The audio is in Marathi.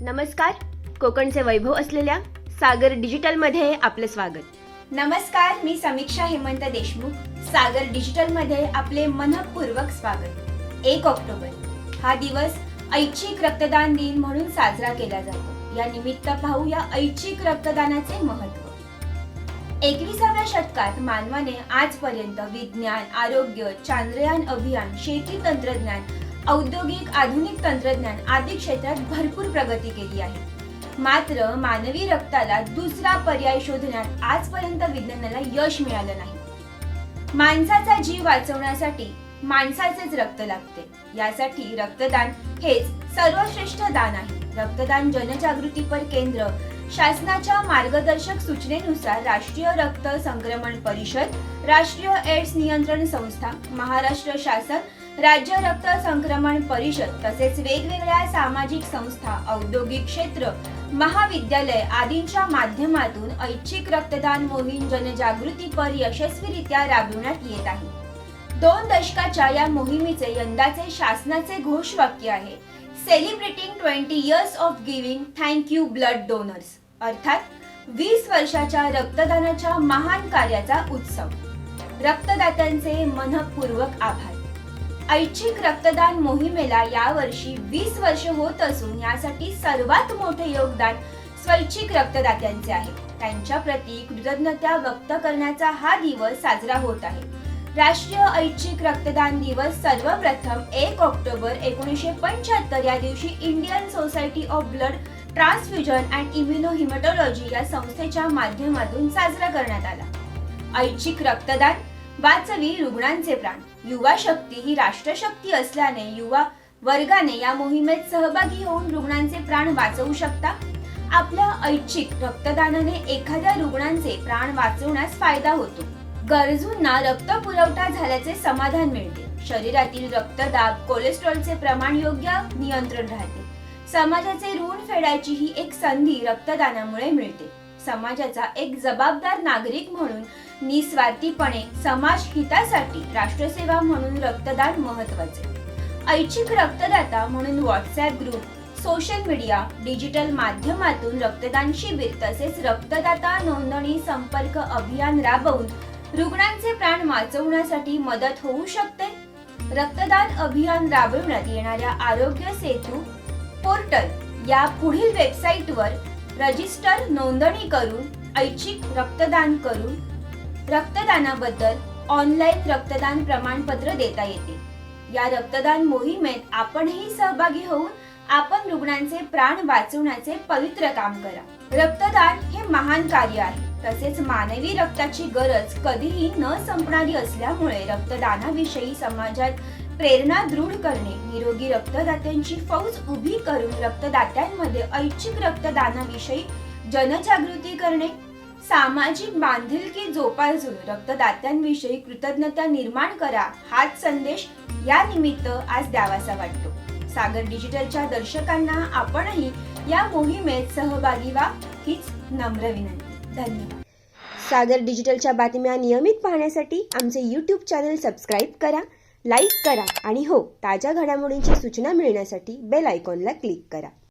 नमस्कार. कोकणचे वैभव असलेल्या सागर डिजिटलमध्ये आपलं स्वागत. नमस्कार, मी समीक्षा हेमंत देशमुख. सागर डिजिटलमध्ये आपले मनपूर्वक स्वागत. 1 ऑक्टोबर हा दिवस ऐच्छिक रक्तदान दिन म्हणून साजरा केला जातो. या निमित्त पाहूया ऐच्छिक रक्तदानाचे महत्त्व. 21व्या शतकात मानवाने आजपर्यंत विज्ञान, आरोग्य, चांद्रयान अभियान, शेती तंत्रज्ञान, औद्योगिक आधुनिक तंत्रज्ञान आदी क्षेत्रात भरपूर प्रगती केली आहे. मात्र मानवी रक्ताला दुसरा पर्याय शोधण्यात आजपर्यंत विज्ञानाला यश मिळालं नाही. माणसाचा जीव वाचवण्यासाठी माणसाचेच रक्त लागते. यासाठी रक्तदान हेच सर्वश्रेष्ठ दान आहे. रक्तदान जनजागृतीपर केंद्र शासनाच्या मार्गदर्शक सूचनेनुसार राष्ट्रीय रक्त संक्रमण परिषद, राष्ट्रीय एड्स नियंत्रण संस्था, महाराष्ट्र शासन, राज्य रक्त संक्रमण परिषद तसेच वेगवेगळ्या सामाजिक संस्था, औद्योगिक क्षेत्र, महाविद्यालय आदींच्या माध्यमातून ऐच्छिक रक्तदान मोहीम जनजागृतीपर यशस्वीरित्या राबविण्यात येत आहे. 2 दशकाच्या या मोहिमेचे यंदाचे शासनाचे घोषवाक्य आहे, celebrating 20 years of giving thank you blood donors, अर्थात 20 वर्षाच्या रक्तदानाच्या महान कार्याचा उत्सव. रक्तदात्यांचे मनपूर्वक आभार. ऐच्छिक रक्तदान मोहिमेला यावर्षी 20 वर्ष होत असून यासाठी सर्वात मोठे योगदान स्वैच्छिक रक्तदात्यांचे आहे. त्यांच्या प्रती कृतज्ञता व्यक्त करण्याचा हा दिवस साजरा होत आहे. राष्ट्रीय ऐच्छिक रक्तदान दिवस सर्वप्रथम 1 ऑक्टोबर 1975 या दिवशी Indian society of blood transfusion and immunohaematology या संस्थेच्या माध्यमातून साजरा करण्यात आला. ऐच्छिक रक्तदान वाचवी रुग्णांचे प्राण. युवा शक्ती ही राष्ट्रशक्ती असल्याने युवा वर्गाने या मोहिमेत सहभागी होऊन रुग्णांचे प्राण वाचवू शकता. आपल्या ऐच्छिक रक्तदानाने एखाद्या रुग्णांचे प्राण वाचवण्यास फायदा होतो. गरजूंना रक्त पुरवठा झाल्याचे समाधान मिळते. शरीरातील रक्तदाब, कोलेस्ट्रॉलचे प्रमाण योग्य नियंत्रण राहते. समाजाचे ऋण फेडायची ही एक संधी रक्तदानामुळे मिळते. समाजाचा एक जबाबदार नागरिक म्हणून निस्वार्थीपणे समाज हितासाठी राष्ट्रसेवा म्हणून रक्तदान महत्त्वाचे. ऐच्छिक रक्तदाता म्हणून WhatsApp group, social media, digital माध्यमातून रक्तदान शिबिर तसेच रक्तदाता नोंदणी संपर्क अभियान राबवून रुग्णांचे प्राण वाचवण्यासाठी मदत होऊ शकते. रक्तदान अभियान राबविण्यात येणाऱ्या आरोग्य सेतू पोर्टल या पुढील वेबसाईटवर रजिस्टर नोंदणी करून ऐच्छिक रक्तदान करून रक्तदानाबद्दल ऑनलाईन रक्तदान प्रमाणपत्र देता येते. या रक्तदान मोहिमेत आपणही सहभागी होऊन आपण रुग्णांचे प्राण वाचवण्याचे पवित्र काम करा. रक्तदान हे महान कार्य आहे. तसेच मानवी रक्ताची गरज कधीही न संपणारी असल्यामुळे रक्तदानाविषयी समाजात प्रेरणा दृढ करणे, निरोगी रक्तदात्यांची फौज उभी करून रक्तदात्यांमध्ये ऐच्छिक रक्तदानाविषयी जनजागृती करणे, सामाजिक बांधिलकी जोपासून रक्तदात्यांविषयी कृतज्ञता निर्माण करा, हाच संदेश या निमित्त आज द्यावासा वाटतो. सागर डिजिटलच्या दर्शकांना आपणही या मोहिमेत सहभागी व्हा हीच नम्र विनंती. धन्यवाद. सागर डिजिटलच्या बातम्या नियमित पाहण्यासाठी आमचे YouTube चॅनल सबस्क्राईब करा, लाईक करा आणि ताज्या घडामोडींची सूचना मिळण्यासाठी बेल आयकॉनला क्लिक करा.